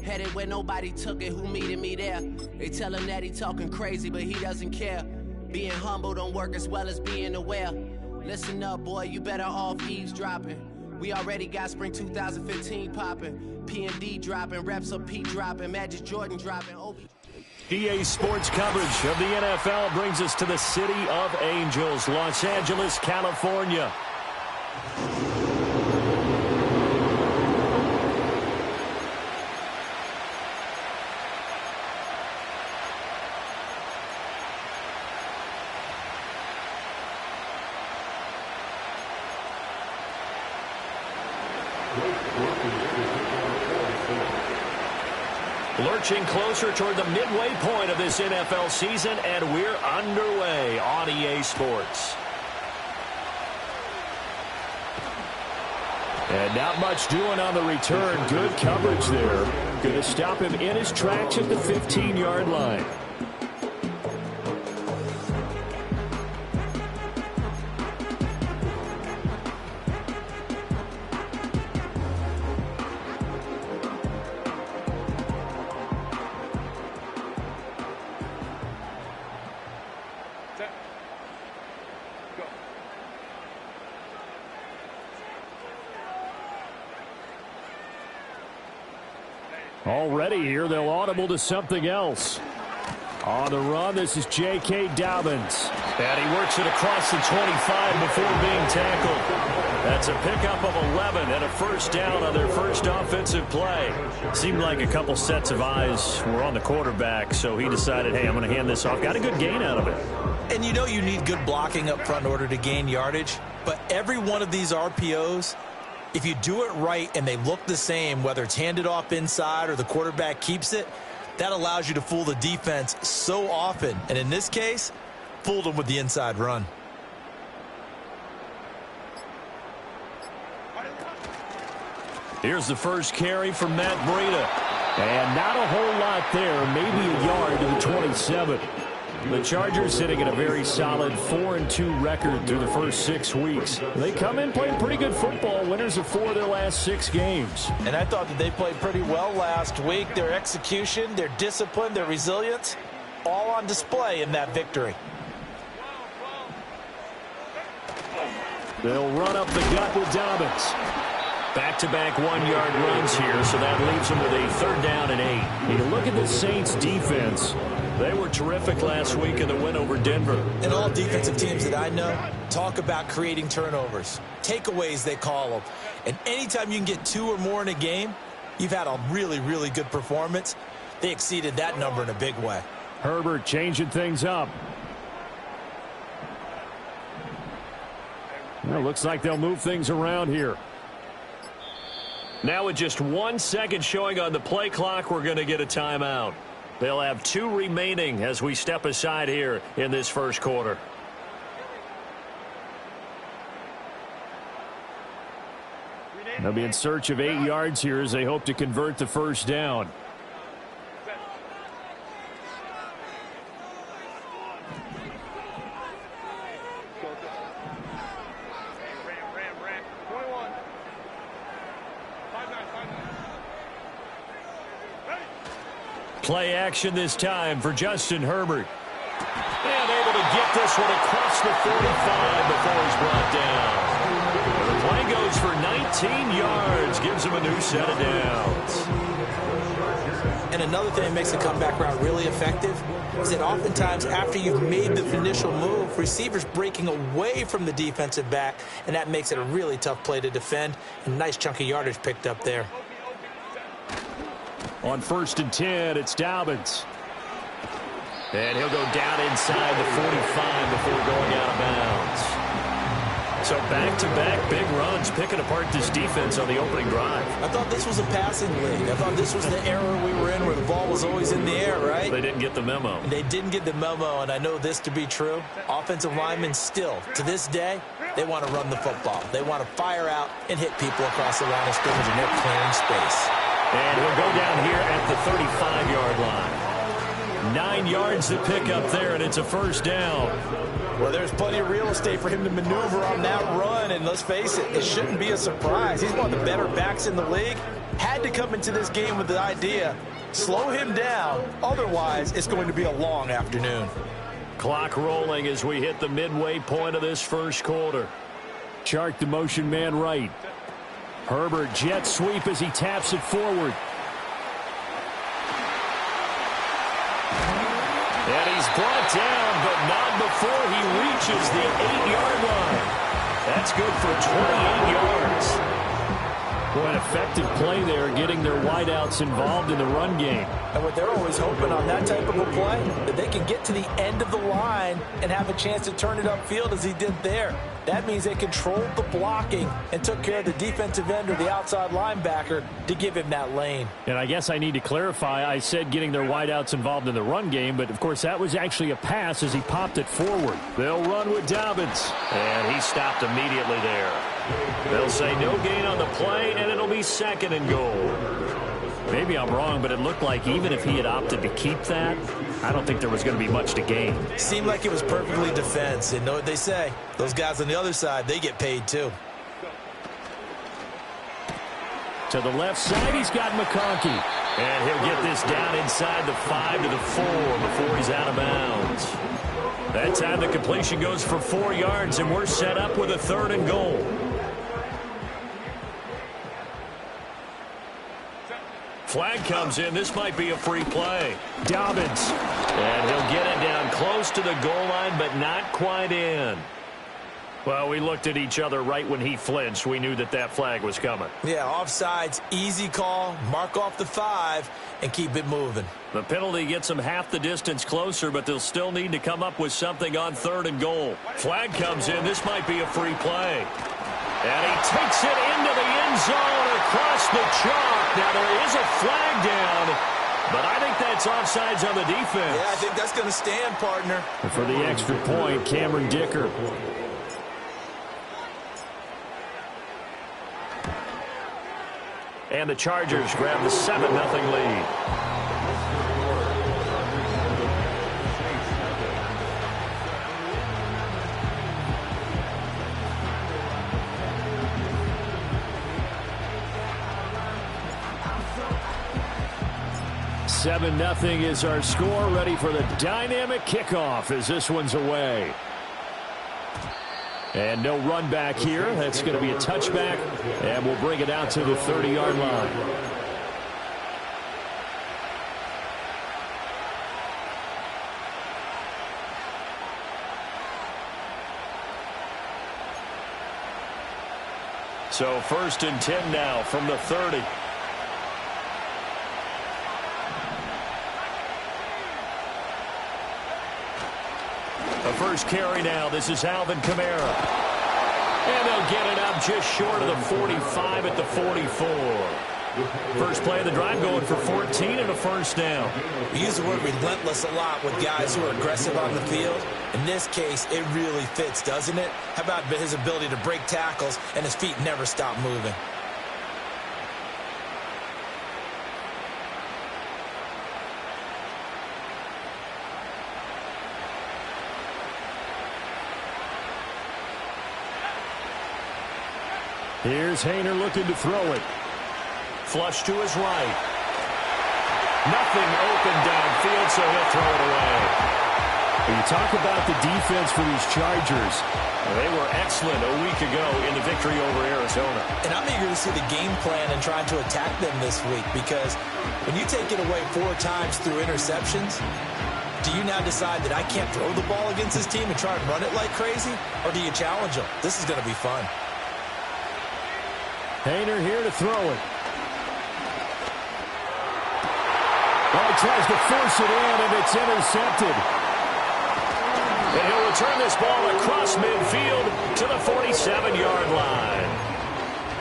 Headed where nobody took it, who meeted me there? They tell him that he talking crazy, but he doesn't care. Being humble don't work as well as being aware. Listen up, boy, you better off eavesdropping. We already got spring 2015 popping. P&D dropping, reps of P dropping, Magic Jordan dropping, Obi. EA Sports coverage of the NFL brings us to the City of Angels, Los Angeles, California. Lurching closer toward the midway point of this NFL season, and we're underway on EA Sports. And not much doing on the return. Good coverage there. Going to stop him in his tracks at the 15-yard line. Already here, they'll audible to something else. On the run, this is J.K. Dobbins. And he works it across the 25 before being tackled. That's a pickup of 11 and a first down on their first offensive play. Seemed like a couple sets of eyes were on the quarterback, so he decided, hey, I'm going to hand this off. Got a good gain out of it. And you know you need good blocking up front in order to gain yardage, but every one of these RPOs, if you do it right and they look the same, whether it's handed off inside or the quarterback keeps it, that allows you to fool the defense so often. And in this case, fooled them with the inside run. Here's the first carry from Matt Breida. And not a whole lot there, maybe a yard to the 27. The Chargers sitting at a very solid 4-2 record through the first 6 weeks. They come in playing pretty good football, winners of 4 of their last 6 games. And I thought that they played pretty well last week. Their execution, their discipline, their resilience, all on display in that victory. They'll run up the gut with Dobbins. Back-to-back 1-yard runs here, so that leaves them with a 3rd down and 8. You look at the Saints defense. They were terrific last week in the win over Denver. And all defensive teams that I know talk about creating turnovers. Takeaways, they call them. And anytime you can get 2 or more in a game, you've had a really, really good performance. They exceeded that number in a big way. Herbert changing things up. Well, looks like they'll move things around here. Now with just 1 second showing on the play clock, we're going to get a timeout. They'll have 2 remaining as we step aside here in this first quarter. They'll be in search of 8 yards here as they hope to convert the first down. Play action this time for Justin Herbert. And able to get this one across the 45 before he's brought down. The play goes for 19 yards, gives him a new set of downs. And another thing that makes the comeback route really effective is that oftentimes after you've made the initial move, receivers breaking away from the defensive back, and that makes it a really tough play to defend. A nice chunk of yardage picked up there. On 1st and 10, it's Dobbins. And he'll go down inside the 45 before going out of bounds. So back-to-back big runs, picking apart this defense on the opening drive. I thought this was a passing league. I thought this was the era we were in where the ball was always in the air, right? They didn't get the memo. They didn't get the memo, and I know this to be true. Offensive linemen still, to this day, they want to run the football. They want to fire out and hit people across the line of scrimmage, and they're clearing space. And he'll go down here at the 35-yard line. 9 yards to pick up there, and it's a first down. Well, there's plenty of real estate for him to maneuver on that run, and let's face it, it shouldn't be a surprise. He's one of the better backs in the league. had to come into this game with the idea, slow him down, otherwise it's going to be a long afternoon. Clock rolling as we hit the midway point of this first quarter. Chark the motion man right. Herbert jet sweep as he taps it forward. And he's brought down, but not before he reaches the 8-yard line. That's good for 28 yards. Boy, an effective play there, getting their wideouts involved in the run game. And what they're always hoping on that type of a play, that they can get to the end of the line and have a chance to turn it upfield as he did there. That means they controlled the blocking and took care of the defensive end or the outside linebacker to give him that lane. And I guess I need to clarify, I said getting their wideouts involved in the run game, but of course that was actually a pass as he popped it forward. They'll run with Dobbins. And he stopped immediately there. They'll say no gain on the play, and it'll be 2nd and goal. Maybe I'm wrong, but it looked like even if he had opted to keep that, I don't think there was going to be much to gain. Seemed like it was perfectly defense. And know what they say? Those guys on the other side, they get paid too. To the left side, he's got McConkey. And he'll get this down inside the 5 to the 4 before he's out of bounds. That time the completion goes for 4 yards, and we're set up with a 3rd and goal. Flag comes in. This might be a free play. Dobbins. And he'll get it down close to the goal line, but not quite in. Well, we looked at each other right when he flinched. We knew that that flag was coming. Yeah, offsides, easy call, mark off the 5, and keep it moving. The penalty gets them half the distance closer, but they'll still need to come up with something on 3rd and goal. Flag comes in. This might be a free play. And he takes it into the end zone across the chalk. Now, there is a flag down, but I think that's offsides on the defense. Yeah, I think that's going to stand, partner. And for the extra point, Cameron Dicker. And the Chargers grab the 7-0 lead. Seven 0 is our score. Ready for the dynamic kickoff as this one's away. And no run back here. That's going to be a touchback. And we'll bring it out to the 30-yard line. So 1st and 10 now from the 30. The first carry now. This is Alvin Kamara. And they'll get it up just short of the 45 at the 44. First play of the drive going for 14 and a first down. We use the word relentless a lot with guys who are aggressive on the field. In this case, it really fits, doesn't it? How about his ability to break tackles and his feet never stop moving? Here's Haener looking to throw it. Flush to his right. Nothing open downfield, so he'll throw it away. When you talk about the defense for these Chargers, they were excellent a week ago in the victory over Arizona. And I'm eager to see the game plan and trying to attack them this week, because when you take it away 4 times through interceptions, do you now decide that I can't throw the ball against this team and try and run it like crazy? Or do you challenge them? This is going to be fun. Haener here to throw it. Oh, he tries to force it in, and it's intercepted. And he'll return this ball across midfield to the 47-yard line.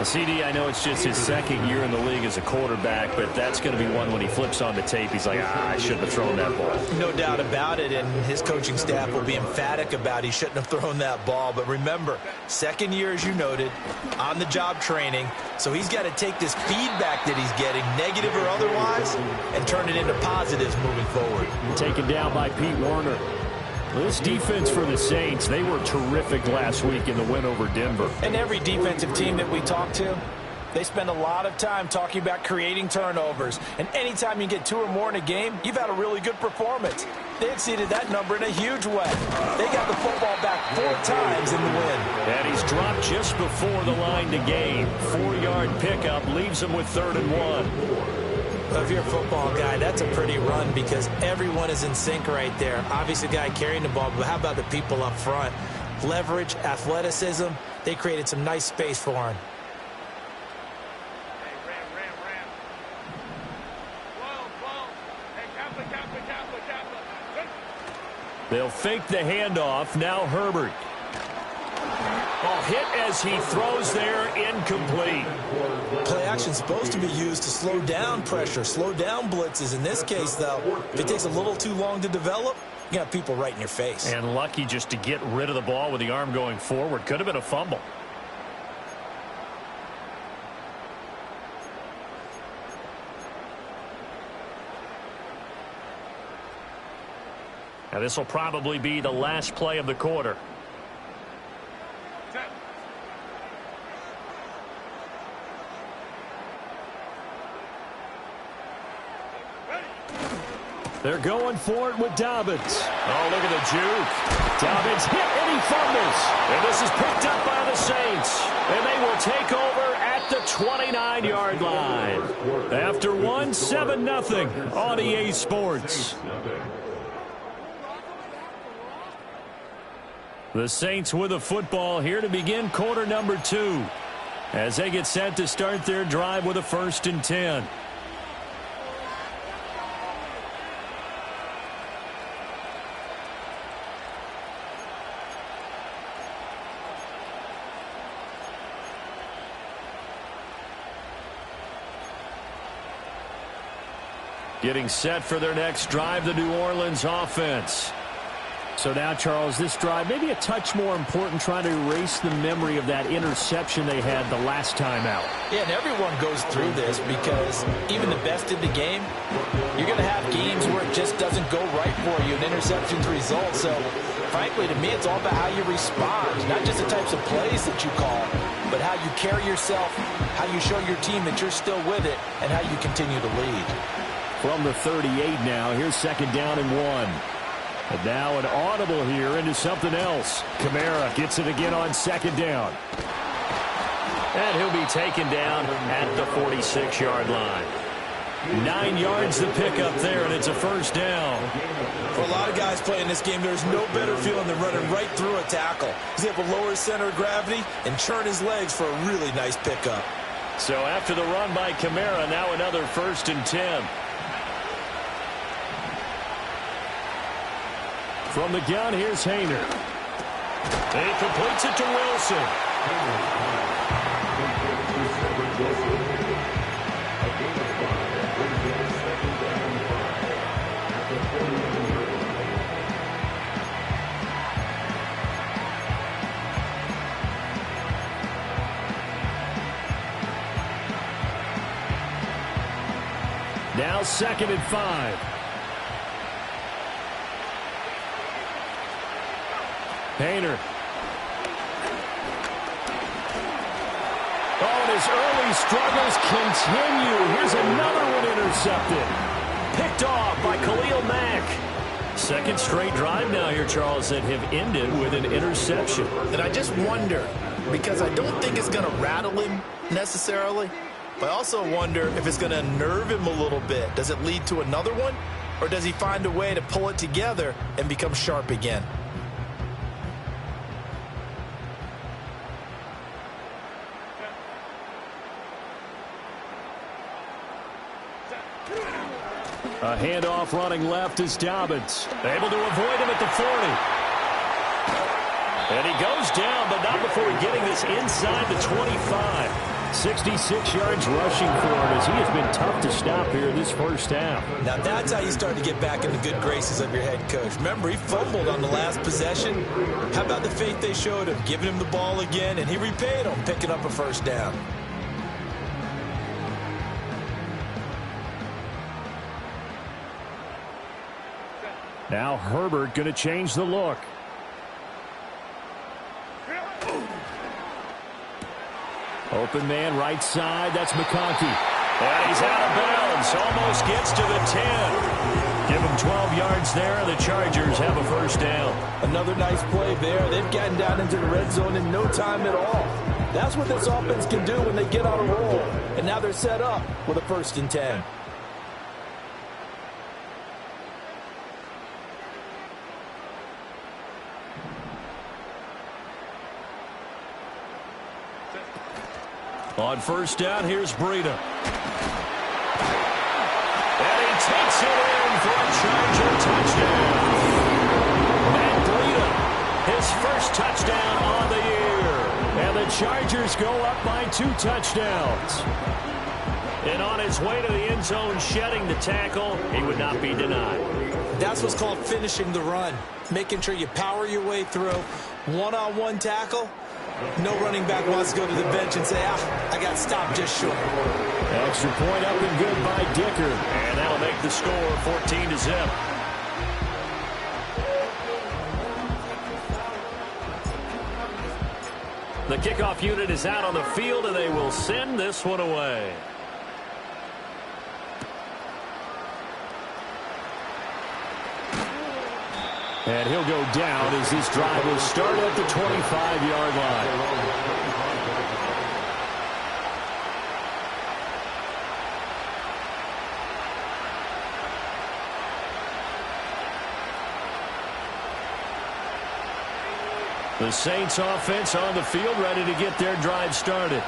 CD, I know it's just his 2nd year in the league as a quarterback, but that's going to be one when he flips on the tape. He's like, I shouldn't have thrown that ball. No doubt about it, and his coaching staff will be emphatic about he shouldn't have thrown that ball. But remember, 2nd year, as you noted, on-the-job training, so he's got to take this feedback that he's getting, negative or otherwise, and turn it into positives moving forward. Taken down by Pete Werner. This defense for the Saints, they were terrific last week in the win over Denver. And every defensive team that we talk to, They spend a lot of time talking about creating turnovers. And anytime you get 2 or more in a game, you've had a really good performance. They exceeded that number in a huge way. They got the football back 4 times in the win. And he's dropped just before the line to gain. 4-yard pickup leaves him with 3rd and 1. If you're a football guy, that's a pretty run because everyone is in sync right there. Obviously, the guy carrying the ball, but how about the people up front? Leverage, athleticism, they created some nice space for him. They'll fake the handoff. Now Herbert. Ball hit as he throws there, incomplete. Play action's supposed to be used to slow down pressure, slow down blitzes. In this case, though, if it takes a little too long to develop, you got people right in your face. And lucky just to get rid of the ball with the arm going forward. Could have been a fumble. Now this will probably be the last play of the quarter. They're going for it with Dobbins. Oh, look at the juke. Dobbins hit and he fumbles. And this is picked up by the Saints. And they will take over at the 29-yard line. After one, 7-0 on EA Sports. The Saints with the football here to begin quarter number 2. As they get set to start their drive with a 1st and 10. Getting set for their next drive, the New Orleans offense. So now, Charles, this drive maybe a touch more important, trying to erase the memory of that interception they had the last time out. Yeah, and everyone goes through this because even the best in the game, you're going to have games where it just doesn't go right for you, and interceptions result. So, frankly, to me, it's all about how you respond, not just the types of plays that you call, but how you carry yourself, how you show your team that you're still with it, and how you continue to lead. From the 38 now, here's 2nd down and 1. And now an audible here into something else. Kamara gets it again on 2nd down. And he'll be taken down at the 46-yard line. 9 yards to pick up there, and it's a 1st down. For a lot of guys playing this game, there's no better feeling than running right through a tackle. He's able to lower his center of gravity and churn his legs for a really nice pickup. So after the run by Kamara, now another 1st and 10. From the gun, here's Hayner. He completes it to Wilson. Now 2nd and 5. Hayner. Oh, and his early struggles continue. Here's another one intercepted. Picked off by Khalil Mack. 2nd straight drive now here, Charles, that have ended with an interception. And I just wonder, because I don't think it's going to rattle him necessarily, but I also wonder if it's going to unnerve him a little bit. Does it lead to another one? Or does he find a way to pull it together and become sharp again? A handoff running left is Dobbins. Able to avoid him at the 40. And he goes down, but not before getting this inside the 25. 66 yards rushing for him as he has been tough to stop here this 1st half. Now that's how you start to get back in the good graces of your head coach. Remember, he fumbled on the last possession. How about the faith they showed him, giving him the ball again, and he repaid him, picking up a 1st down. Now Herbert going to change the look. Open man right side. That's McConkey. And he's out of bounds. Almost gets to the 10. Give him 12 yards there. The Chargers have a first down. Another nice play there. They've gotten down into the red zone in no time at all. That's what this offense can do when they get on a roll. And now they're set up with a 1st and 10. On first down, here's Breida. And he takes it in for a Charger touchdown. Matt Breida, his first touchdown on the year. And the Chargers go up by 2 touchdowns. And on his way to the end zone, shedding the tackle, he would not be denied. That's what's called finishing the run. Making sure you power your way through. One-on-one tackle. No running back wants to go to the bench and say, I got stopped just short. Extra point up and good by Dicker. And that'll make the score 14-0. The kickoff unit is out on the field, and they will send this one away. And he'll go down as this drive will start at the 25-yard line. The Saints offense on the field ready to get their drive started.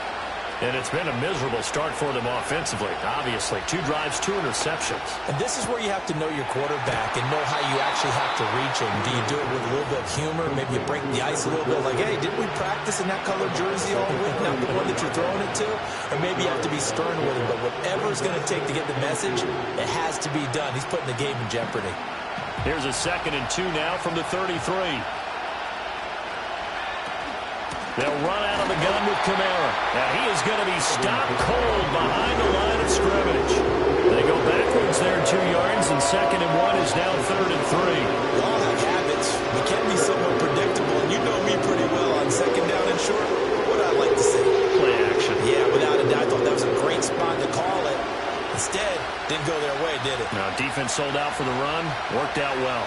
And it's been a miserable start for them offensively. Obviously, 2 drives, 2 interceptions. And this is where you have to know your quarterback and know how you actually have to reach him. Do you do it with a little bit of humor? Maybe you break the ice a little bit like, hey, didn't we practice in that color jersey all week, not the one that you're throwing it to? Or maybe you have to be stern with him. But whatever it's going to take to get the message, it has to be done. He's putting the game in jeopardy. Here's a 2nd and 2 now from the 33. They'll run out of the gun with Kamara. Now he is going to be stopped cold behind the line of scrimmage. They go backwards there 2 yards, and 2nd and 1 is now 3rd and 3. We all have habits. We can be somewhat predictable, and you know me pretty well on 2nd down and short. What I'd like to see. Play action. Yeah, without a doubt. I thought that was a great spot to call it. Instead, didn't go their way, did it? Now defense sold out for the run. Worked out well.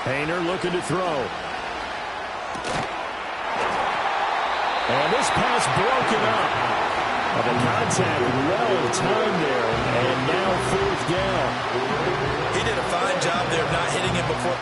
Hayner looking to throw. And this pass broken up. The contact well timed there. And now 4th down. He did a fine job there of not hitting him before.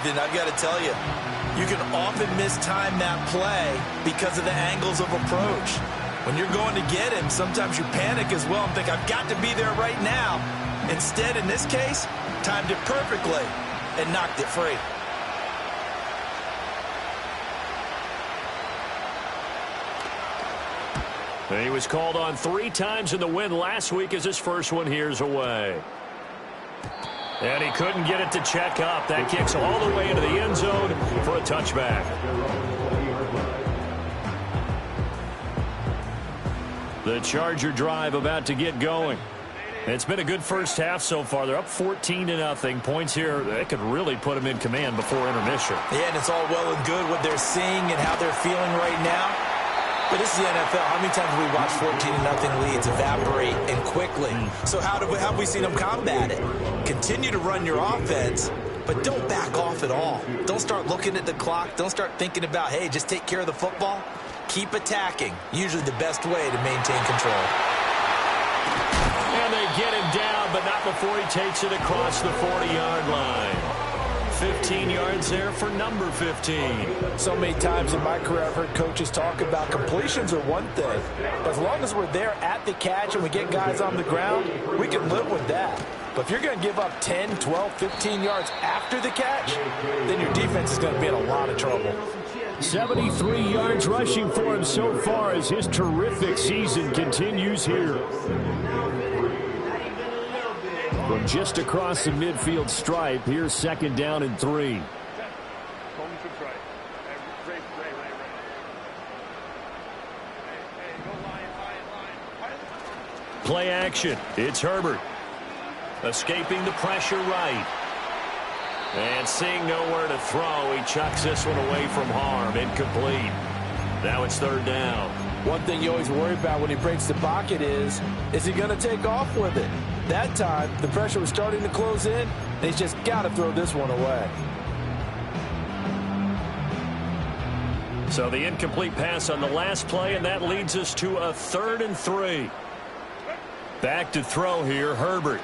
And I've got to tell you, you can often mistime that play because of the angles of approach. When you're going to get him, sometimes you panic as well and think, I've got to be there right now. Instead, in this case, timed it perfectly and knocked it free. And he was called on 3 times in the win last week as his first one here's away. And he couldn't get it to check up. That kicks all the way into the end zone for a touchback. The Charger drive about to get going. It's been a good first half so far. They're up 14-0. Points here, they could really put them in command before intermission. Yeah, and it's all well and good what they're seeing and how they're feeling right now. But this is the NFL. How many times have we watched 14-0 leads evaporate and quickly? So how have we seen them combat it? Continue to run your offense, but don't back off at all. Don't start looking at the clock. Don't start thinking about, hey, just take care of the football. Keep attacking. Usually the best way to maintain control. And they get him down, but not before he takes it across the 40-yard line. 15 yards there for number 15. So many times in my career I've heard coaches talk about completions are one thing. But as long as we're there at the catch and we get guys on the ground, we can live with that. But if you're going to give up 10, 12, 15 yards after the catch, then your defense is going to be in a lot of trouble. 73 yards rushing for him so far as his terrific season continues here. From just across the midfield stripe, here's 2nd down and 3. Play action. It's Herbert. Escaping the pressure right. And seeing nowhere to throw, he chucks this one away from harm. Incomplete. Now it's 3rd down. One thing you always worry about when he breaks the pocket is he going to take off with it? That time, the pressure was starting to close in, and he's just got to throw this one away. So the incomplete pass on the last play, and that leads us to a 3rd and 3. Back to throw here, Herbert.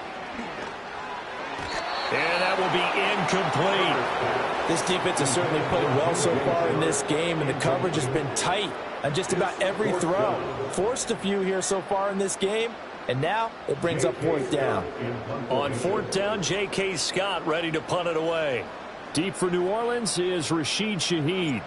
And that will be incomplete. This defense has certainly played well so far in this game, and the coverage has been tight on just about every throw. Forced a few here so far in this game, and now it brings up 4th down. On 4th down, J.K. Scott ready to punt it away. Deep for New Orleans is Rashid Shaheed.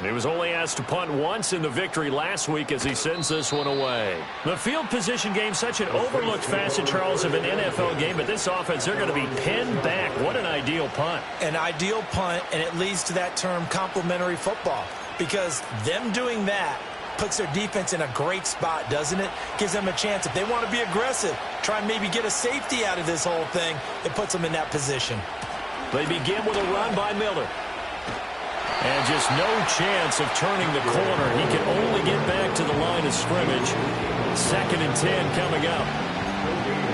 He was only asked to punt once in the victory last week as he sends this one away. The field position game, such an overlooked facet, Charles, of an NFL game, but this offense, they're going to be pinned back. What an ideal punt. An ideal punt, and it leads to that term complementary football, because them doing that puts their defense in a great spot, doesn't it? Gives them a chance. If they want to be aggressive, try and maybe get a safety out of this whole thing, it puts them in that position. They begin with a run by Miller. And just no chance of turning the corner. He can only get back to the line of scrimmage. 2nd and 10 coming up.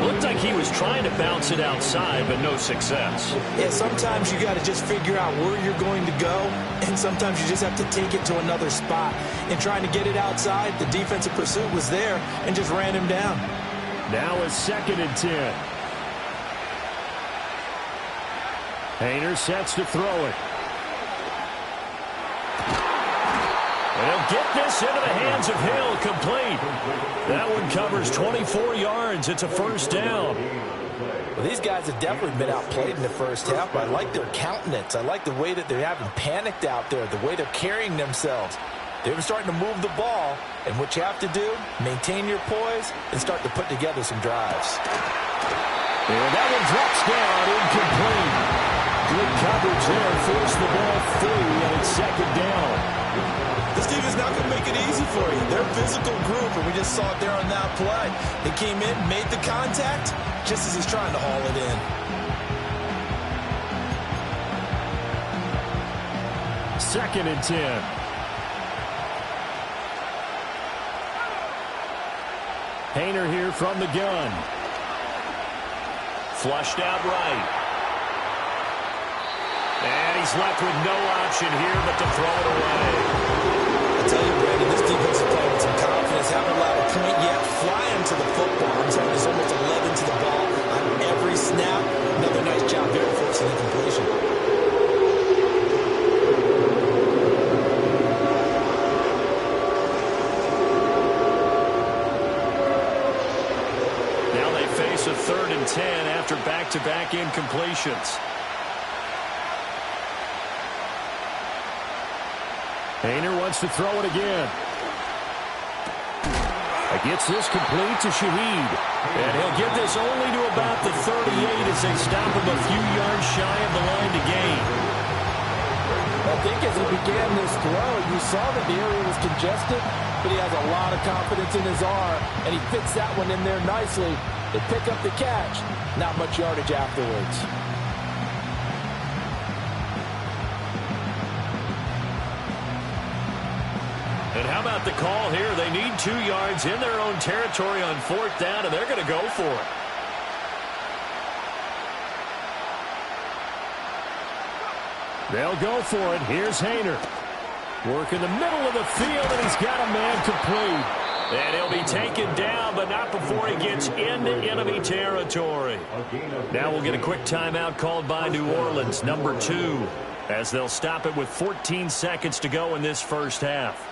Looked like he was trying to bounce it outside, but no success. Yeah, sometimes you got to just figure out where you're going to go, and sometimes you just have to take it to another spot. And trying to get it outside, the defensive pursuit was there and just ran him down. Now it's 2nd and 10. Haener sets to throw it. And he'll get this into the hands of Hill, complete. That one covers 24 yards. It's a 1st down. Well, these guys have definitely been outplayed in the first half, but I like their countenance. I like the way that they haven't panicked out there, the way they're carrying themselves. They're starting to move the ball, and what you have to do, maintain your poise and start to put together some drives. And that one drops down, incomplete. Good coverage there, force the ball free, and it's 2nd down. This defense not going to make it easy for you. They're a physical group, and we just saw it there on that play. They came in, made the contact, just as he's trying to haul it in. 2nd and 10. Haener here from the gun. Flushed out right. And he's left with no option here but to throw it away. I tell you, Brandon, this defense is playing with some confidence. Haven't allowed a point yet. Flying to the football. I'm telling you, there's almost 11 to the ball on every snap. Another nice job there forcing the completion. Now they face a 3rd and 10 after back-to-back incompletions. Haener wants to throw it again. He gets this complete to Shaheed. And he'll get this only to about the 38 as they stop him a few yards shy of the line to gain. I think as he began this throw, you saw that the area was congested, but he has a lot of confidence in his arm, and he fits that one in there nicely. They pick up the catch, not much yardage afterwards. And how about the call here? They need 2 yards in their own territory on 4th down, and they're going to go for it. They'll go for it. Here's Haener. Work in the middle of the field, and he's got a man complete. And he'll be taken down, but not before he gets into enemy territory. Now we'll get a quick timeout called by New Orleans, number 2, as they'll stop it with 14 seconds to go in this first half.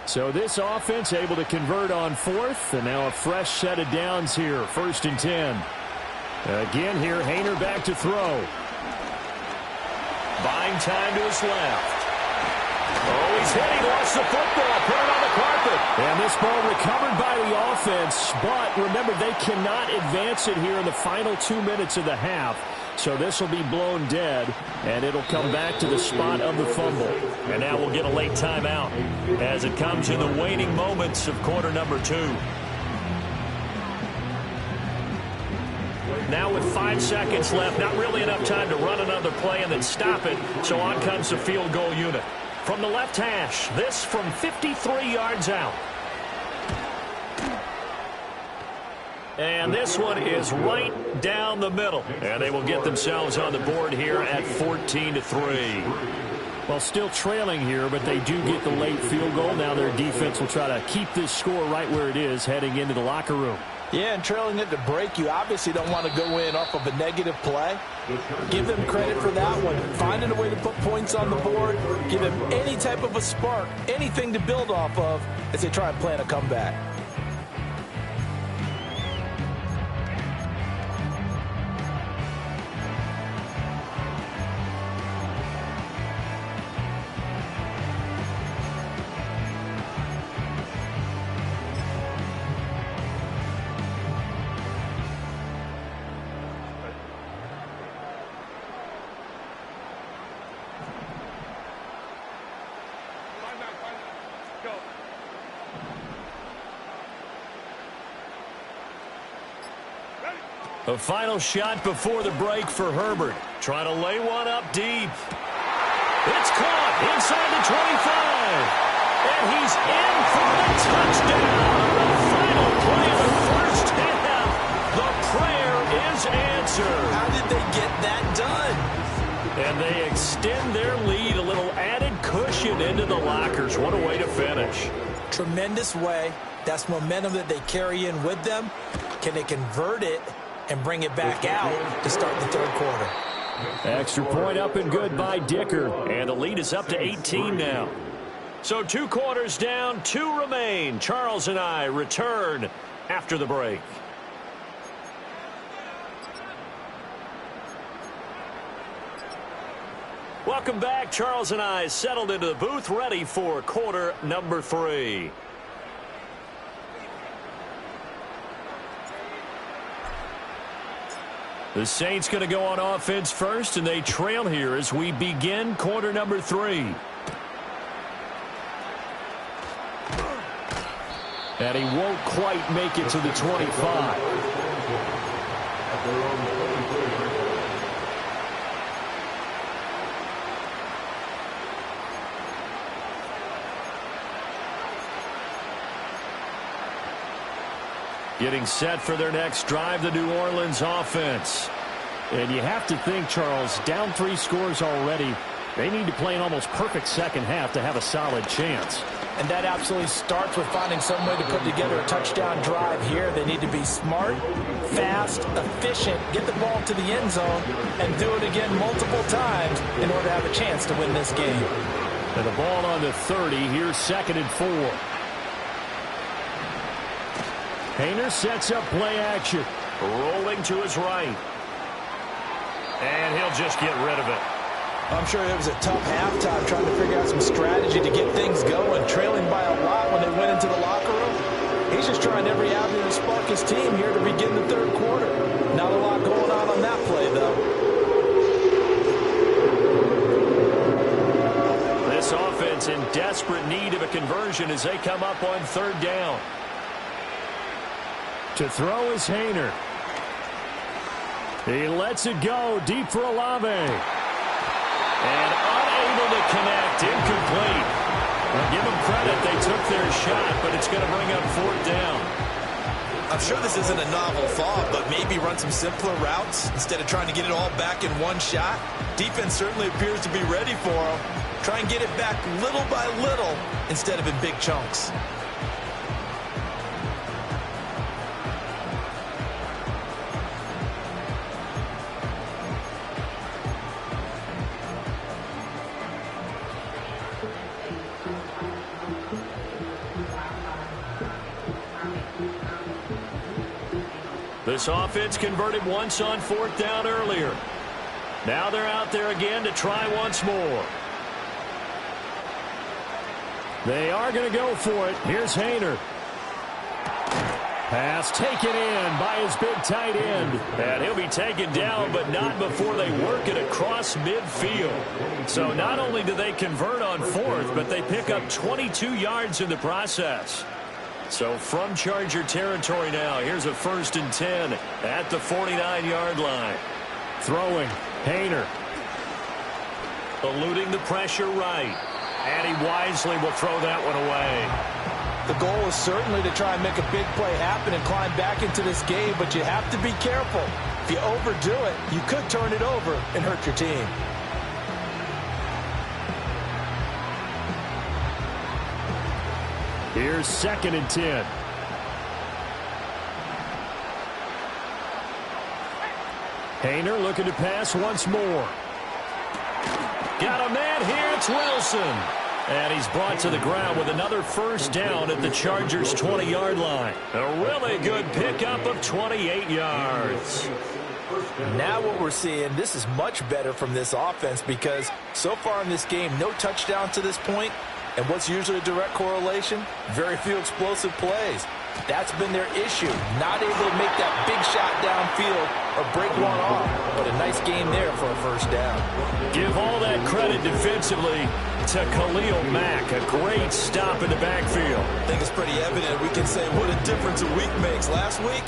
So this offense able to convert on 4th, and now a fresh set of downs here, 1st and 10. Again here, Haener back to throw. Buying time to his left. Oh, he's hit. He lost the football. Put it on the carpet. And this ball recovered by the offense. But remember, they cannot advance it here in the final 2 minutes of the half. So this will be blown dead, and it'll come back to the spot of the fumble. And now we'll get a late timeout as it comes in the waning moments of quarter number 2. Now with 5 seconds left, not really enough time to run another play and then stop it. So on comes the field goal unit. From the left hash, this from 53 yards out. And this one is right down the middle. And they will get themselves on the board here at 14-3. Well, still trailing here, but they do get the late field goal. Now their defense will try to keep this score right where it is heading into the locker room. Yeah, and trailing it to break, you obviously don't want to go in off of a negative play. Give them credit for that one. Finding a way to put points on the board, give them any type of a spark, anything to build off of as they try and plan a comeback. A final shot before the break for Herbert. Trying to lay one up deep. It's caught inside the 25. And he's in for the touchdown. The final play of the first half. The prayer is answered. How did they get that done? And they extend their lead, a little added cushion into the lockers. What a way to finish. Tremendous way. That's momentum that they carry in with them. Can they convert it and bring it back out to start the third quarter? Extra point up and good by Dicker. And the lead is up to 18 now. So 2 quarters down, 2 remain. Charles and I return after the break. Welcome back. Charles and I settled into the booth, ready for quarter number 3. The Saints going to go on offense first, and they trail here as we begin quarter number 3. And he won't quite make it to the 25. Getting set for their next drive, the New Orleans offense. And you have to think, Charles, down 3 scores already. They need to play an almost perfect second half to have a solid chance. And that absolutely starts with finding some way to put together a touchdown drive here. They need to be smart, fast, efficient, get the ball to the end zone, and do it again multiple times in order to have a chance to win this game. And the ball on the 30, here's 2nd and 4. Haener sets up play action. Rolling to his right. And he'll just get rid of it. I'm sure it was a tough halftime trying to figure out some strategy to get things going, trailing by a lot when they went into the locker room. He's just trying every avenue to spark his team here to begin the third quarter. Not a lot going on that play, though. This offense in desperate need of a conversion as they come up on 3rd down. To throw is Haener. He lets it go deep for Olave. And unable to connect, incomplete. Well, give them credit, they took their shot, but it's going to bring up 4th down. I'm sure this isn't a novel thought, but maybe run some simpler routes instead of trying to get it all back in one shot. Defense certainly appears to be ready for them. Try and get it back little by little instead of in big chunks. This offense converted once on 4th down earlier. Now they're out there again to try once more. They are going to go for it. Here's Hayner. Pass taken in by his big tight end. And he'll be taken down, but not before they work it across midfield. So not only do they convert on 4th, but they pick up 22 yards in the process. So from Charger territory now, here's a 1st and 10 at the 49-yard line. Throwing, Hayner. Eluding the pressure right. And he wisely will throw that one away. The goal is certainly to try and make a big play happen and climb back into this game, but you have to be careful. If you overdo it, you could turn it over and hurt your team. Here's 2nd and 10. Hayner looking to pass once more. Got a man here. It's Wilson. And he's brought to the ground with another 1st down at the Chargers' 20-yard line. A really good pickup of 28 yards. Now what we're seeing, this is much better from this offense because so far in this game, no touchdown to this point. And what's usually a direct correlation? Very few explosive plays. That's been their issue. Not able to make that big shot downfield or break one off. But a nice game there for a 1st down. Give all that credit defensively to Khalil Mack. A great stop in the backfield. I think it's pretty evident we can say what a difference a week makes. Last week,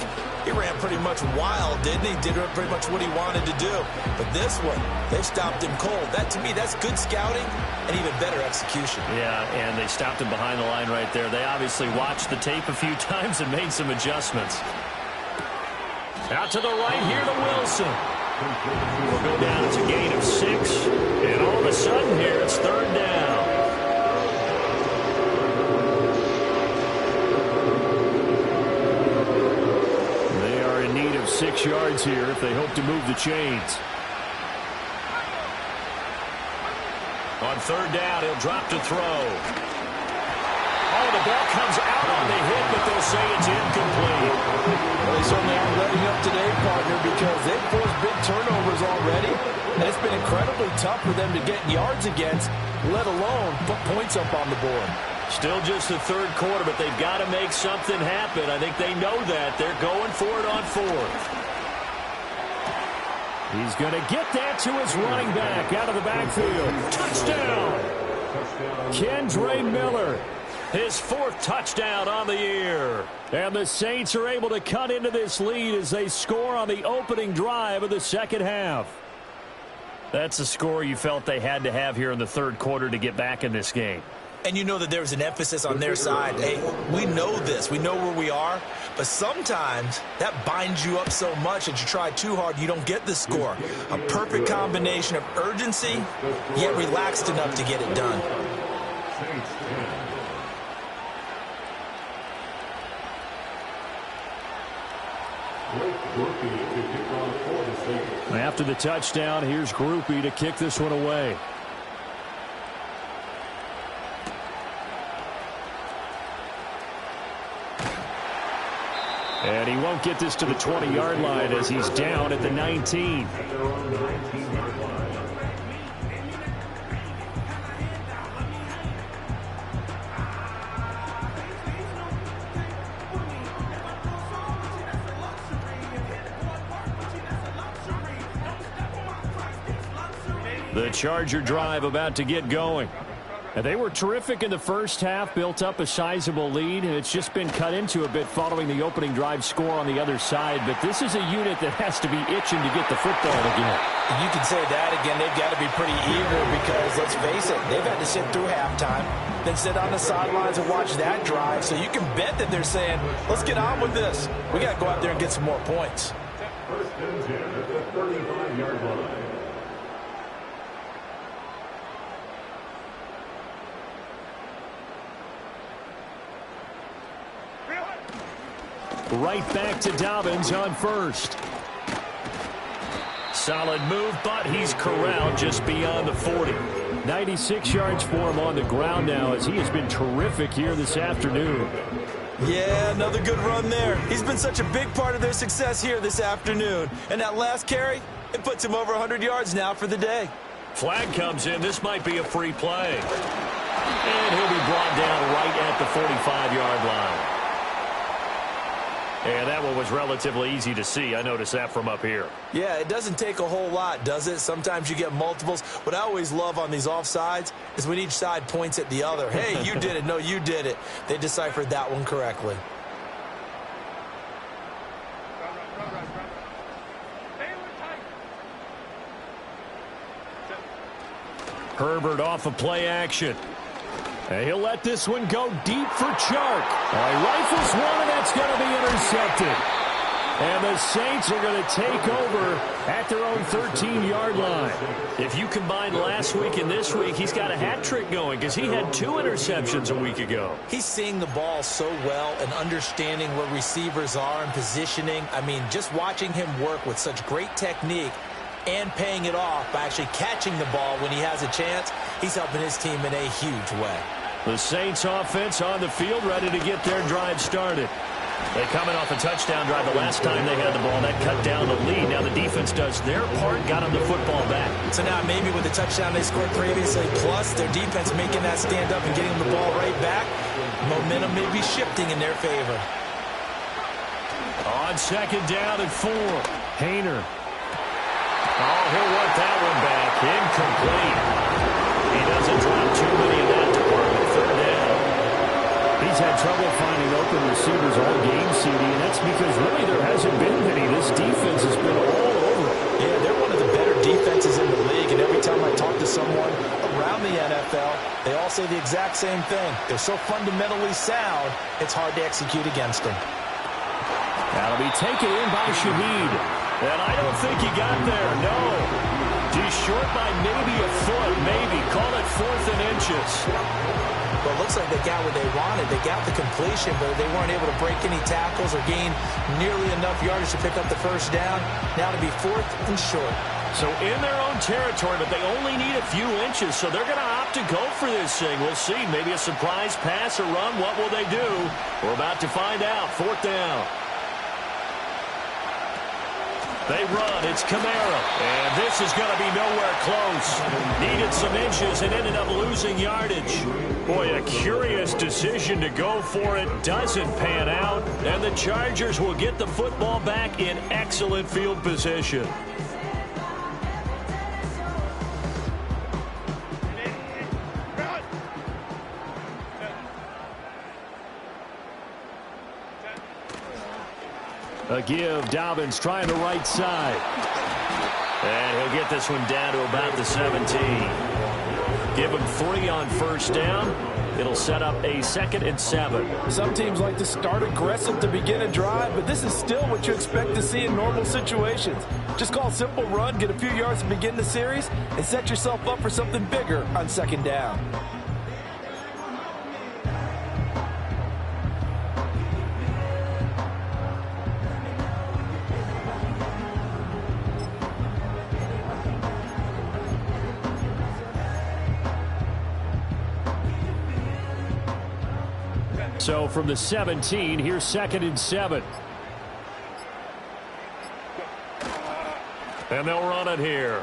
he ran pretty much wild, didn't he? Did pretty much what he wanted to do. But this one, they stopped him cold. That, to me, that's good scouting and even better execution. Yeah, and they stopped him behind the line right there. They obviously watched the tape a few times and made some adjustments. Out to the right here to Wilson. We'll go down. It's a gain of 6. And all of a sudden here, it's 3rd down. They are in need of 6 yards here if they hope to move the chains. On 3rd down, he'll drop to throw. Oh, the ball comes out on the hit, but they'll say it's incomplete. Well, they certainly aren't letting up today, partner, because they've forced big turnovers already. And it's been incredibly tough for them to get yards against, let alone put points up on the board. Still just the 3rd quarter, but they've got to make something happen. I think they know that. They're going for it on 4th. He's going to get that to his running back out of the backfield. Touchdown! Kendre Miller. His 4th touchdown on the year. And the Saints are able to cut into this lead as they score on the opening drive of the 2nd half. That's a score you felt they had to have here in the 3rd quarter to get back in this game. And you know that there's an emphasis on their side. Hey, we know this. We know where we are. But sometimes that binds you up so much that you try too hard, you don't get the score. A perfect combination of urgency, yet relaxed enough to get it done. After the touchdown, here's Groupie to kick this one away. And he won't get this to the 20-yard line as he's down at the 19. The Charger drive about to get going. And they were terrific in the first half, built up a sizable lead, and it's just been cut into a bit following the opening drive score on the other side. But this is a unit that has to be itching to get the football again. You can say that again. They've got to be pretty eager because, let's face it, they've had to sit through halftime, then sit on the sidelines and watch that drive. So you can bet that they're saying, let's get on with this. We got to go out there and get some more points. First and 10 at the 35-yard line. Right back to Dobbins on 1st. Solid move, but he's corralled just beyond the 40. 96 yards for him on the ground now as he has been terrific here this afternoon. Yeah, another good run there. He's been such a big part of their success here this afternoon. And that last carry, it puts him over 100 yards now for the day. Flag comes in. This might be a free play. And he'll be brought down right at the 45-yard line. And that one was relatively easy to see. I noticed that from up here. Yeah, it doesn't take a whole lot, does it? Sometimes you get multiples. What I always love on these offsides is when each side points at the other. Hey, you did it. No, you did it. They deciphered that one correctly. Herbert off of play action. And he'll let this one go deep for Chark. He rifles one, and that's going to be intercepted. And the Saints are going to take over at their own 13-yard line. If you combine last week and this week, he's got a hat trick going because he had 2 interceptions a week ago. He's seeing the ball so well and understanding where receivers are and positioning. I mean, just watching him work with such great technique and paying it off by actually catching the ball when he has a chance, he's helping his team in a huge way. The Saints offense on the field, ready to get their drive started. They're coming off a touchdown drive the last time they had the ball. That cut down the lead. Now the defense does their part, got them the football back. So now maybe with the touchdown they scored previously, plus their defense making that stand up and getting them the ball right back, momentum may be shifting in their favor. On second down and 4, Hayner. Oh, he'll want that one back. Incomplete. He doesn't drop too many in that department. 3rd down. He's had trouble finding open receivers all game, CD, and that's because really there hasn't been many. This defense has been all over. Yeah, they're one of the better defenses in the league, and every time I talk to someone around the NFL, they all say the exact same thing. They're so fundamentally sound, it's hard to execute against them. That'll be taken in by Shaheed. And I don't think he got there, no. He's short by maybe a foot, maybe. Call it 4th and inches. Well, it looks like they got what they wanted. They got the completion, but they weren't able to break any tackles or gain nearly enough yardage to pick up the first down. Now to be 4th and short. So in their own territory, but they only need a few inches, so they're going to opt to go for this thing. We'll see. Maybe a surprise pass or run. What will they do? We're about to find out. 4th down. They run. It's Kamara. And this is going to be nowhere close. Needed some inches and ended up losing yardage. Boy, a curious decision to go for it. Doesn't pan out. And the Chargers will get the football back in excellent field position. A give. Dobbins trying the right side. And he'll get this one down to about the 17. Give him 3 on 1st down. It'll set up a 2nd and 7. Some teams like to start aggressive to begin a drive, but this is still what you expect to see in normal situations. Just call a simple run, get a few yards to begin the series, and set yourself up for something bigger on 2nd down. So from the 17, here's 2nd and 7. And they'll run it here.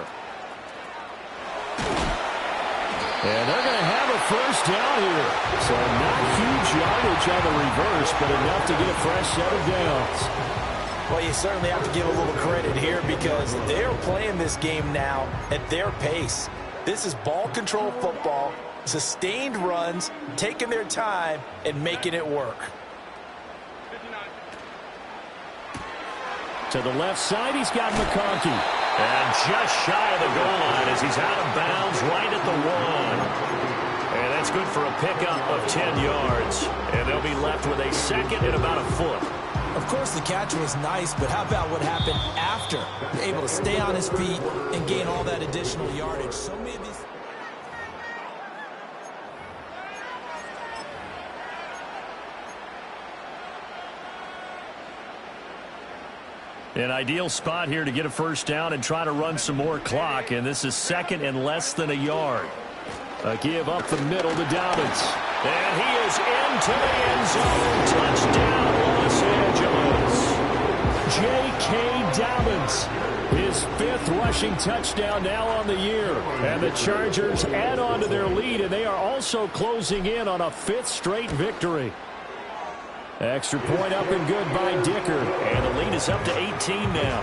And they're going to have a 1st down here. So not huge yardage on the reverse, but enough to get a fresh set of downs. Well, you certainly have to give a little credit here because they're playing this game now at their pace. This is ball control football. Sustained runs, taking their time, and making it work. To the left side, he's got McConkey. And just shy of the goal line as he's out of bounds right at the 1. And that's good for a pickup of 10 yards. And they'll be left with a 2nd and about a foot. Of course, the catch was nice, but how about what happened after? Able to stay on his feet and gain all that additional yardage. So many of these... An ideal spot here to get a 1st down and try to run some more clock. And this is 2nd and less than a yard. A give up the middle to Dobbins. And he is into the end zone. Touchdown, Los Angeles. J.K. Dobbins, his 5th rushing touchdown now on the year. And the Chargers add on to their lead, and they are also closing in on a 5th straight victory. Extra point up and good by Dicker. And the lead is up to 18 now.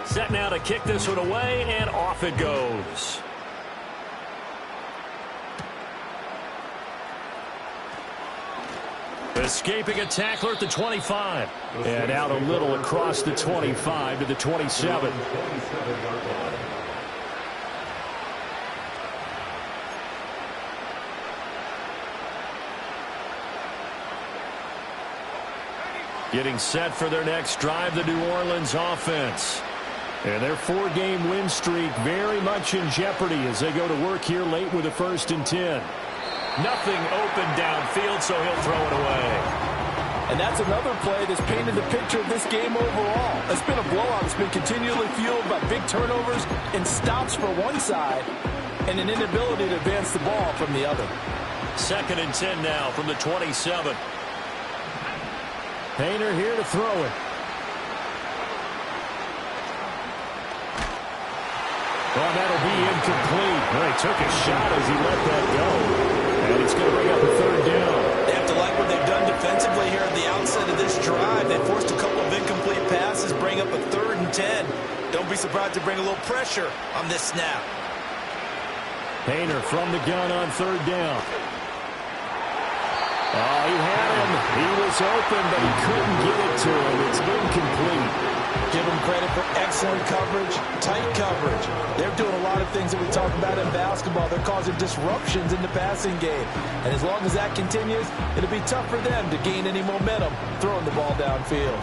Set now to kick this one away, and off it goes. Escaping a tackler at the 25. And out a little across the 25 to the 27. Getting set for their next drive, the New Orleans offense. And their 4-game win streak very much in jeopardy as they go to work here late with a 1st and 10. Nothing open downfield, so he'll throw it away. And that's another play that's painted the picture of this game overall. It's been a blowout. It's been continually fueled by big turnovers and stops for one side and an inability to advance the ball from the other. 2nd and 10 now from the 27. Painter here to throw it. Well, that'll be incomplete. Well, he took a shot as he let that go. And it's going to bring up a 3rd down. They have to like what they've done defensively here at the outset of this drive. They forced a couple of incomplete passes, bring up a 3rd and 10. Don't be surprised to bring a little pressure on this snap. Painter from the gun on 3rd down. Oh, he had him. He was open, but he couldn't get it to him. It's incomplete. Give them credit for excellent coverage, tight coverage. They're doing a lot of things that we talk about in basketball. They're causing disruptions in the passing game. And as long as that continues, it'll be tough for them to gain any momentum throwing the ball downfield.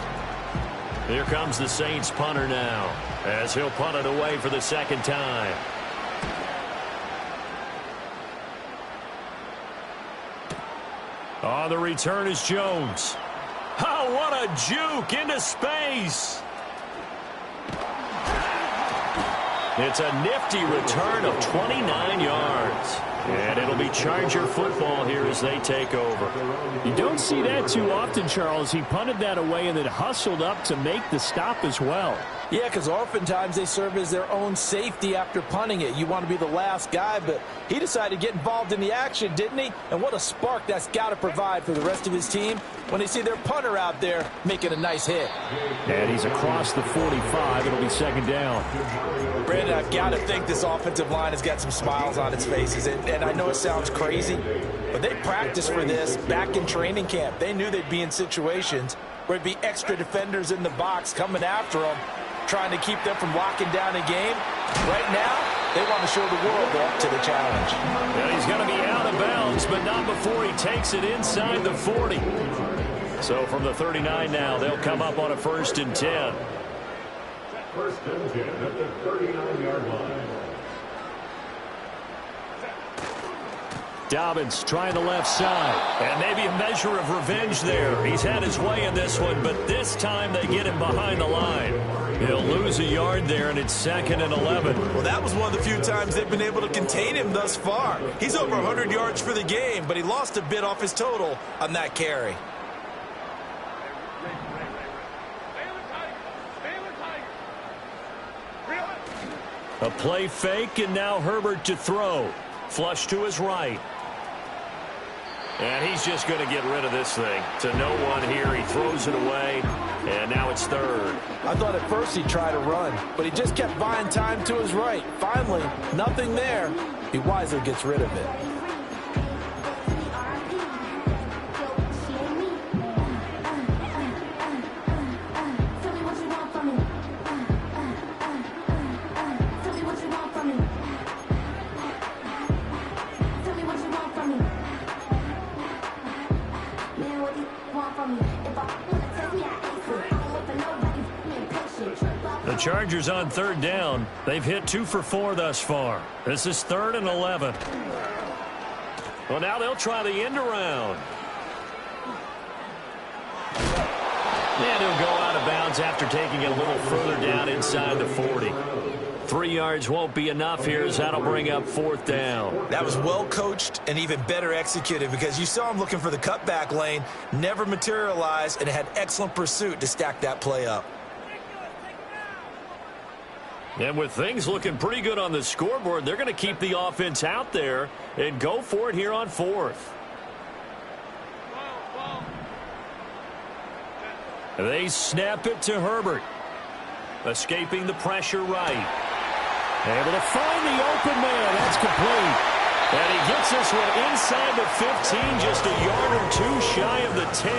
Here comes the Saints punter now as he'll punt it away for the 2nd time. On the return is Jones. Oh, what a juke into space. It's a nifty return of 29 yards. And it'll be Charger football here as they take over. You don't see that too often, Charles. He punted that away and then hustled up to make the stop as well. Yeah, because oftentimes they serve as their own safety after punting it. You want to be the last guy, but he decided to get involved in the action, didn't he? And what a spark that's got to provide for the rest of his team when they see their punter out there making a nice hit. And he's across the 45. It'll be 2nd down. Brandon, I've got to think this offensive line has got some smiles on its faces. And I know it sounds crazy, but they practiced for this back in training camp. They knew they'd be in situations where it'd be extra defenders in the box coming after them, trying to keep them from locking down a game. Right now, they want to show the world they're up to the challenge. And he's going to be out of bounds, but not before he takes it inside the 40. So from the 39 now, they'll come up on a 1st and 10. 1st and 10 at the 39-yard line. Dobbins trying the left side. And maybe a measure of revenge there. He's had his way in this one, but this time they get him behind the line. He'll lose a yard there, and it's 2nd and 11. Well, that was one of the few times they've been able to contain him thus far. He's over 100 yards for the game, but he lost a bit off his total on that carry. A play fake, and now Herbert to throw. Flush to his right. And he's just going to get rid of this thing. To no one here. He throws it away, and now it's 3rd. I thought at first he'd try to run, but he just kept buying time to his right. Finally, nothing there. He wisely gets rid of it. The Chargers on 3rd down. They've hit 2 for 4 thus far. This is 3rd and 11. Well, now they'll try the end around. And he'll go out of bounds after taking it a little further down inside the 40. 3 yards won't be enough here as that'll bring up 4th down. That was well coached and even better executed because you saw him looking for the cutback lane, never materialized, and had excellent pursuit to stack that play up. And with things looking pretty good on the scoreboard, they're going to keep the offense out there and go for it here on 4th. They snap it to Herbert. Escaping the pressure right. Able to find the open man. That's complete. And he gets this one inside the 15, just a yard or two shy of the 10.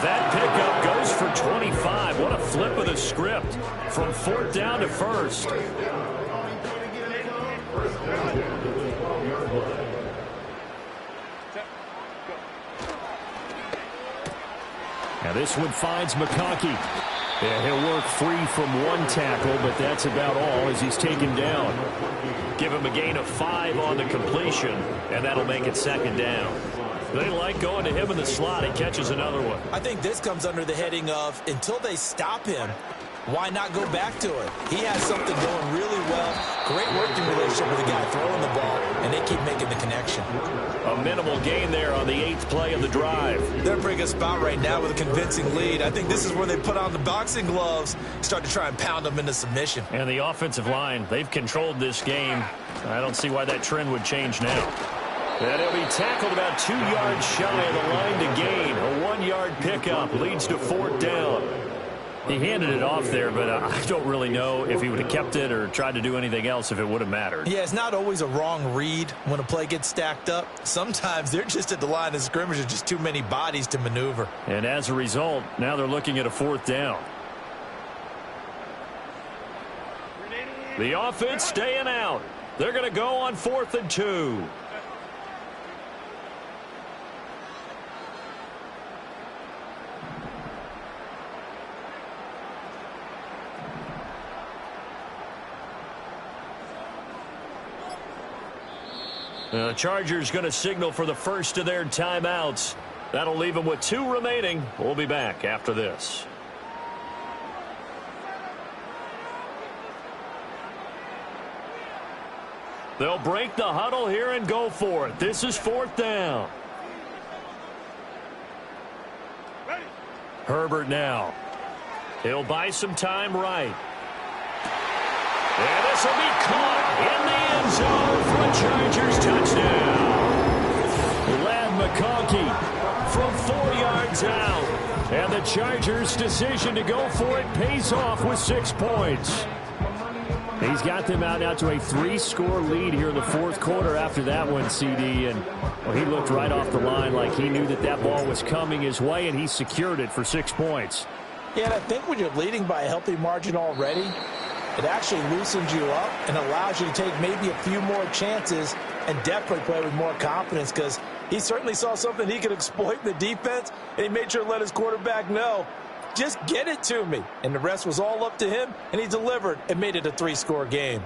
That pickup goes for 25. What a flip of the script from 4th down to 1st. Now this one finds McConkey. And he'll work free from one tackle, but that's about all as he's taken down. Give him a gain of 5 on the completion, and that'll make it 2nd down. They like going to him in the slot. He catches another one. I think this comes under the heading of until they stop him, why not go back to it? He has something going really well. Great working relationship with the guy throwing the ball, and they keep making the connection. A minimal gain there on the 8th play of the drive. They're in a pretty good spot right now with a convincing lead. I think this is where they put on the boxing gloves, start to try and pound them into submission. And the offensive line, they've controlled this game. I don't see why that trend would change now. And he'll be tackled about 2 yards shy of the line to gain. A 1-yard pickup leads to 4th down. He handed it off there, but I don't really know if he would have kept it or tried to do anything else if it would have mattered. Yeah, it's not always a wrong read when a play gets stacked up. Sometimes they're just at the line of scrimmage with just too many bodies to maneuver. And as a result, now they're looking at a 4th down. The offense staying out. They're going to go on 4th and 2. The Chargers going to signal for the first of their timeouts. That'll leave them with 2 remaining. We'll be back after this. They'll break the huddle here and go for it. This is 4th down. Herbert now. He'll buy some time right. And this will be caught in the end zone for a Chargers touchdown. Lad McConkey from 4 yards out. And the Chargers' decision to go for it pays off with 6 points. He's got them out now to a 3-score lead here in the 4th quarter after that one, CD. And well, he looked right off the line like he knew that that ball was coming his way, and he secured it for 6 points. Yeah, and I think when you're leading by a healthy margin already, it actually loosens you up and allows you to take maybe a few more chances and definitely play with more confidence because he certainly saw something he could exploit in the defense, and he made sure to let his quarterback know, just get it to me. And the rest was all up to him, and he delivered and made it a 3-score game.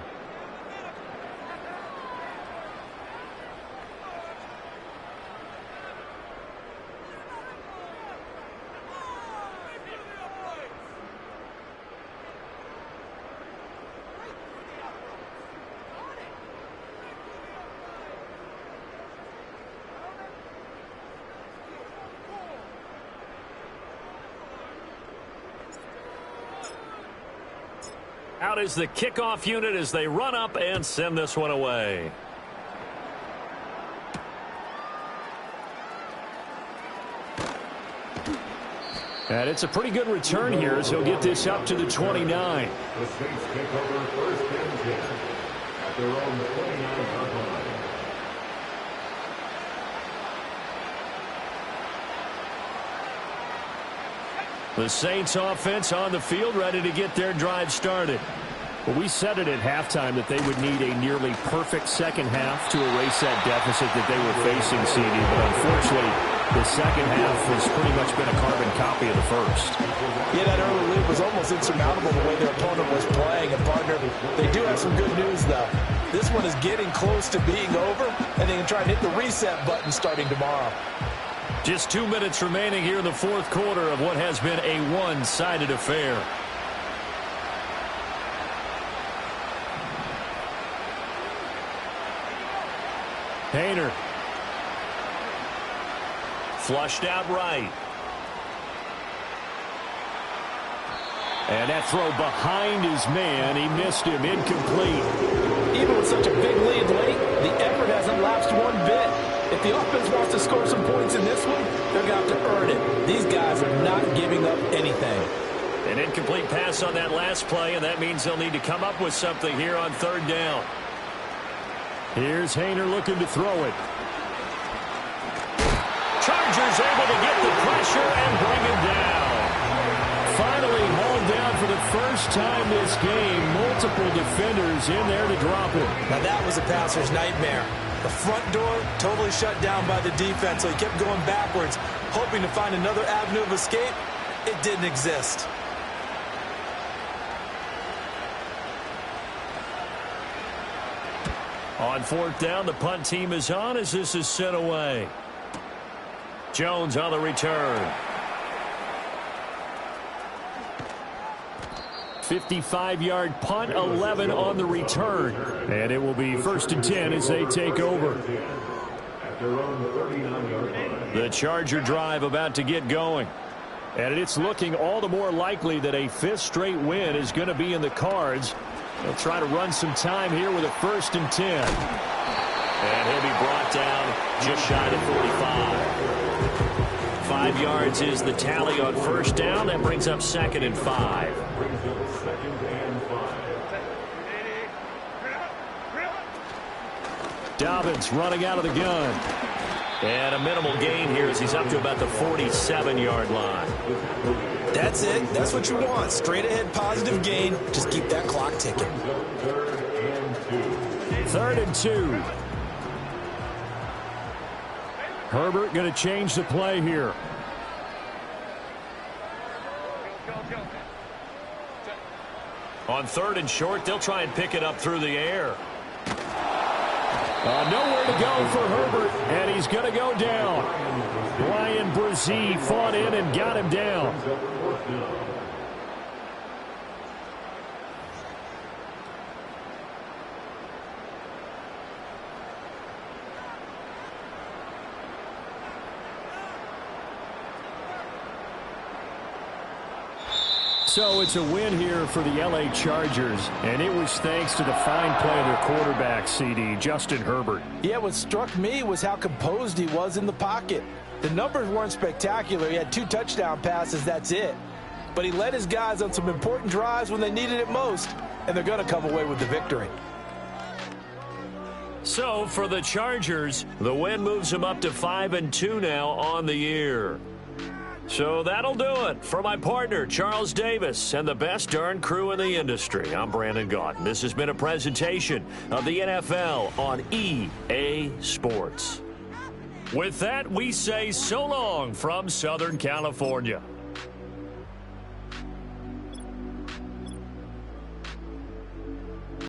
Out is the kickoff unit as they run up and send this one away. And it's a pretty good return here as he'll get this up to the 29. The Saints take over 1st and 10 at their own 29-yard line. The Saints offense on the field ready to get their drive started. Well, we said it at halftime that they would need a nearly perfect second half to erase that deficit that they were facing, CD. But unfortunately, the second half has pretty much been a carbon copy of the first. Yeah, that early lead was almost insurmountable the way their opponent was playing. And, partner, they do have some good news, though. This one is getting close to being over, and they can try and hit the reset button starting tomorrow. Just 2 minutes remaining here in the fourth quarter of what has been a one-sided affair. Hayner. Flushed out right. And that throw behind his man. He missed him. Incomplete. Even with such a big lead late, the effort hasn't lapsed one bit. If the offense wants to score some points in this one, they're going to have to earn it. These guys are not giving up anything. An incomplete pass on that last play, and that means they'll need to come up with something here on third down. Here's Hayner looking to throw it. Chargers able to get the pressure and bring it down. Finally hauled down for the first time this game. Multiple defenders in there to drop it. Now that was a passer's nightmare. The front door totally shut down by the defense, so he kept going backwards, hoping to find another avenue of escape. It didn't exist. On fourth down, the punt team is on as this is sent away. Jones on the return. 55-yard punt, 11 on the return. And it will be 1st and 10 as they take over. The Charger drive about to get going. And it's looking all the more likely that a 5th straight win is going to be in the cards. They'll try to run some time here with a 1st and 10. And he'll be brought down just shy of 45. 5 yards is the tally on first down. That brings up 2nd and 5. Dobbins running out of the gun. And a minimal gain here as he's up to about the 47-yard line. That's it. That's what you want. Straight ahead positive gain. Just keep that clock ticking. 3rd and 2. Herbert going to change the play here. On 3rd and short, they'll try and pick it up through the air. Nowhere to go for Herbert, and he's going to go down. Ryan Brzee fought in and got him down. So it's a win here for the L.A. Chargers, and it was thanks to the fine play of their quarterback, CD, Justin Herbert. Yeah, what struck me was how composed he was in the pocket. The numbers weren't spectacular. He had 2 touchdown passes, that's it. But he led his guys on some important drives when they needed it most, and they're going to come away with the victory. So for the Chargers, the win moves them up to 5-2 now on the year. So that'll do it. For my partner, Charles Davis, and the best darn crew in the industry, I'm Brandon Gaudin. This has been a presentation of the NFL on EA Sports. With that, we say so long from Southern California.